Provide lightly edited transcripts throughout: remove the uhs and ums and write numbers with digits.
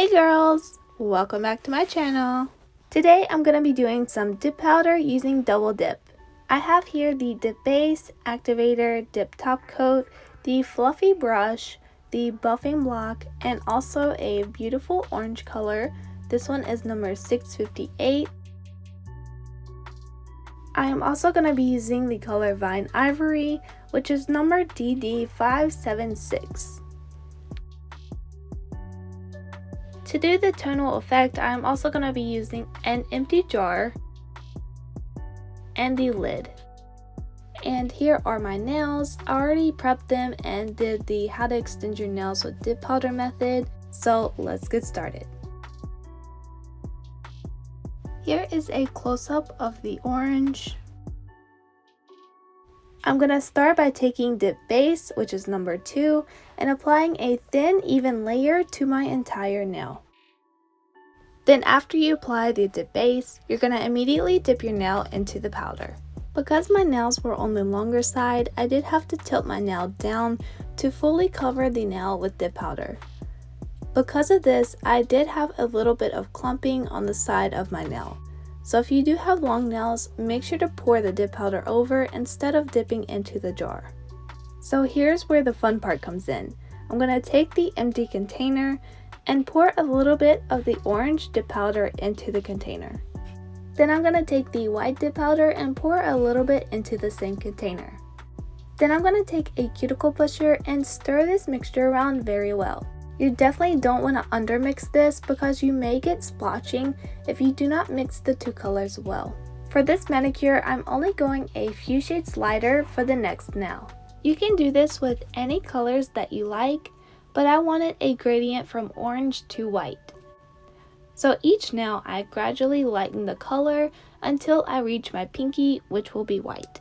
Hey girls! Welcome back to my channel. Today I'm going to be doing some dip powder using Double Dip. I have here the dip base, activator, dip top coat, the fluffy brush, the buffing block, and also a beautiful orange color. This one is number 658. I am also going to be using the color Vine Ivory, which is number DD576. To do the tonal effect, I am also going to be using an empty jar and the lid. And here are my nails. I already prepped them and did the how to extend your nails with dip powder method, so let's get started. Here is a close-up of the orange. I'm going to start by taking dip base, which is number 2, and applying a thin, even layer to my entire nail. Then after you apply the dip base, you're going to immediately dip your nail into the powder. Because my nails were on the longer side, I did have to tilt my nail down to fully cover the nail with dip powder. Because of this, I did have a little bit of clumping on the side of my nail. So if you do have long nails, make sure to pour the dip powder over instead of dipping into the jar. So here's where the fun part comes in. I'm going to take the empty container and pour a little bit of the orange dip powder into the container. Then I'm going to take the white dip powder and pour a little bit into the same container. Then I'm going to take a cuticle pusher and stir this mixture around very well. You definitely don't want to undermix this because you may get splotching if you do not mix the two colors well. For this manicure, I'm only going a few shades lighter for the next nail. You can do this with any colors that you like, but I wanted a gradient from orange to white. So each nail I gradually lighten the color until I reach my pinky, which will be white.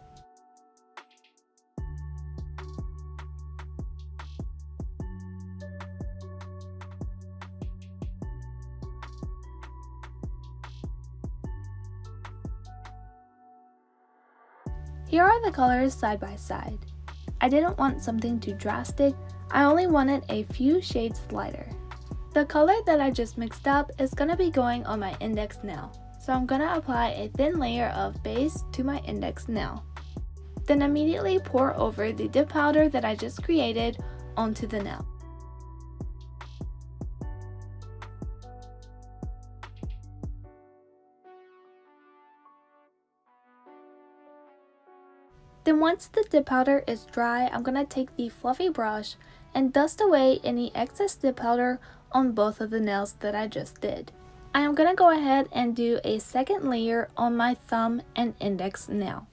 Here are the colors side by side. I didn't want something too drastic, I only wanted a few shades lighter. The color that I just mixed up is going to be going on my index nail, so I'm going to apply a thin layer of base to my index nail. Then immediately pour over the dip powder that I just created onto the nail. Then once the dip powder is dry, I'm going to take the fluffy brush and dust away any excess dip powder on both of the nails that I just did. I am going to go ahead and do a second layer on my thumb and index nail.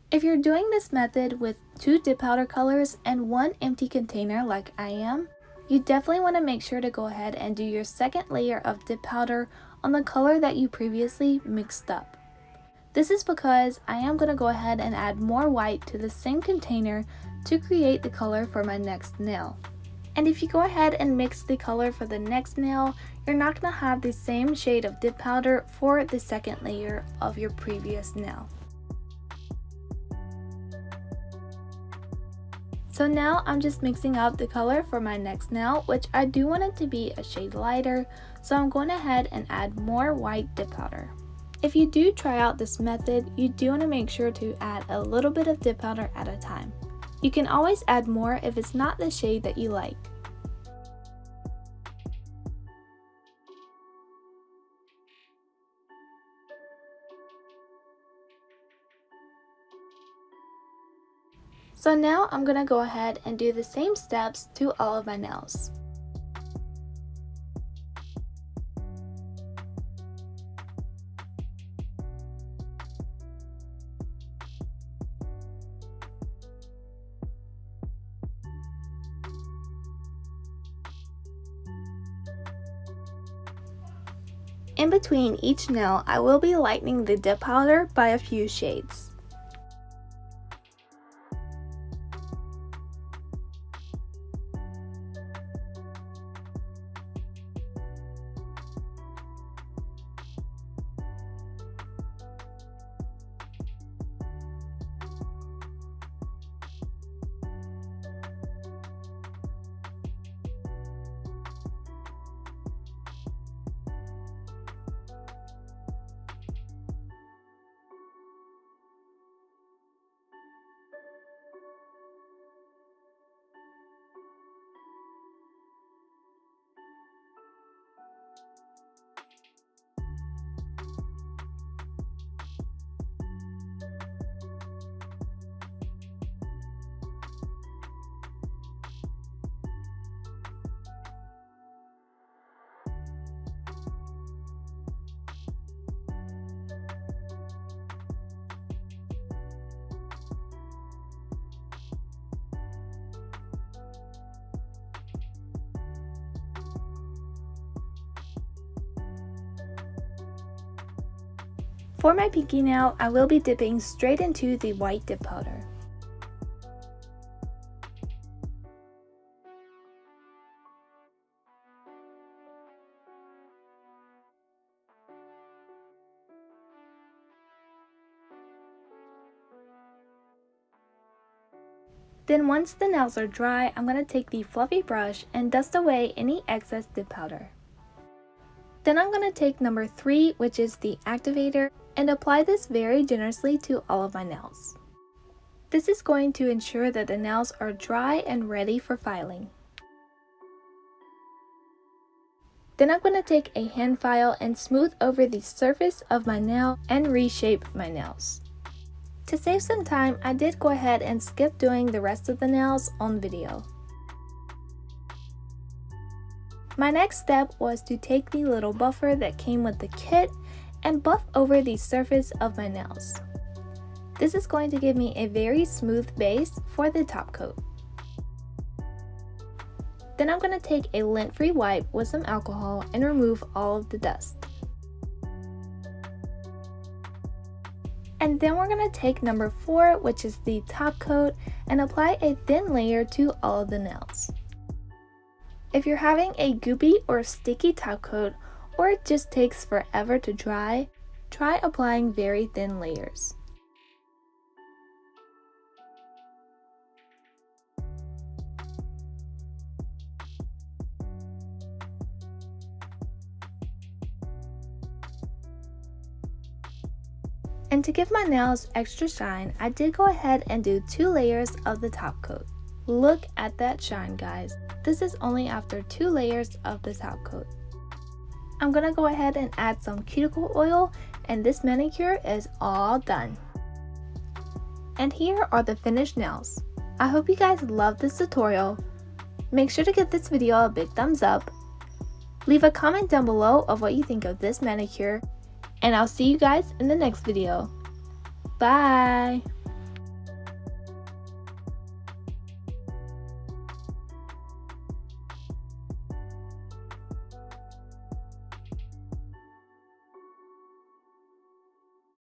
If you're doing this method with 2 dip powder colors and 1 empty container like I am, you definitely want to make sure to go ahead and do your second layer of dip powder on the color that you previously mixed up. This is because I am going to go ahead and add more white to the same container to create the color for my next nail. And if you go ahead and mix the color for the next nail, you're not going to have the same shade of dip powder for the second layer of your previous nail. So now I'm just mixing up the color for my next nail, which I do want it to be a shade lighter, so I'm going ahead and add more white dip powder. If you do try out this method, you do want to make sure to add a little bit of dip powder at a time. You can always add more if it's not the shade that you like. So now I'm going to go ahead and do the same steps to all of my nails. In between each nail, I will be lightening the dip powder by a few shades. For my pinky nail, I will be dipping straight into the white dip powder. Then once the nails are dry, I'm going to take the fluffy brush and dust away any excess dip powder. Then I'm going to take number 3, which is the activator, and apply this very generously to all of my nails. This is going to ensure that the nails are dry and ready for filing. Then I'm going to take a hand file and smooth over the surface of my nail and reshape my nails. To save some time, I did go ahead and skip doing the rest of the nails on video. My next step was to take the little buffer that came with the kit and buff over the surface of my nails. This is going to give me a very smooth base for the top coat. Then I'm going to take a lint-free wipe with some alcohol and remove all of the dust. And then we're going to take number 4, which is the top coat, and apply a thin layer to all of the nails. If you're having a goopy or sticky top coat, or it just takes forever to dry, try applying very thin layers. And to give my nails extra shine, I did go ahead and do 2 layers of the top coat. Look at that shine, guys. This is only after 2 layers of the top coat. I'm gonna go ahead and add some cuticle oil, and this manicure is all done. And here are the finished nails. I hope you guys loved this tutorial. Make sure to give this video a big thumbs up. Leave a comment down below of what you think of this manicure. And I'll see you guys in the next video. Bye!